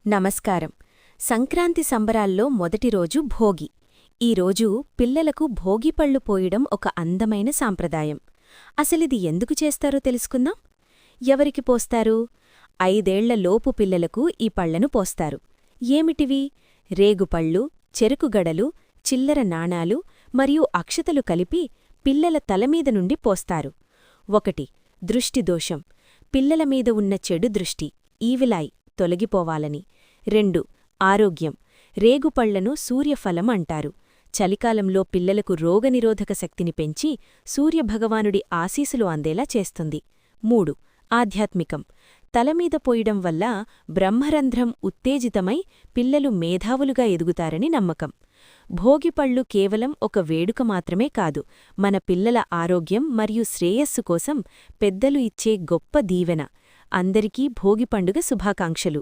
నమస్కారం. సంక్రాంతి సంబరాల్లో మొదటి రోజు భోగి. ఈరోజు పిల్లలకు భోగిపళ్ళు పోయడం ఒక అందమైన సాంప్రదాయం. అసలిది ఎందుకు చేస్తారో తెలుసుకుందాం. ఎవరికి పోస్తారు? 5 ఏళ్ల లోపు పిల్లలకు ఈ పళ్లను పోస్తారు. ఏమిటివి? రేగుపళ్ళు, చెరుకుగడలు, చిల్లర నాణాలు మరియు అక్షతలు కలిపి పిల్లల తలమీద నుండి పోస్తారు. 1. దృష్టిదోషం. పిల్లల మీద ఉన్న చెడు దృష్టి, ఈవిలాయ్ తొలగిపోవాలని. 2. ఆరోగ్యం. రేగుపళ్లను సూర్యఫలం అంటారు. చలికాలంలో పిల్లలకు రోగనిరోధక శక్తిని పెంచి సూర్యభగవానుడి ఆశీసులు అందేలా చేస్తుంది. 3. ఆధ్యాత్మికం. తలమీద పోయడం వల్ల బ్రహ్మరంధ్రం ఉత్తేజితమై పిల్లలు మేధావులుగా ఎదుగుతారని నమ్మకం. భోగిపళ్ళు కేవలం ఒక వేడుక మాత్రమే కాదు, మన పిల్లల ఆరోగ్యం మరియు శ్రేయస్సు కోసం పెద్దలు ఇచ్చే గొప్ప దీవెన. అందరికీ భోగి పండుగ శుభాకాంక్షలు.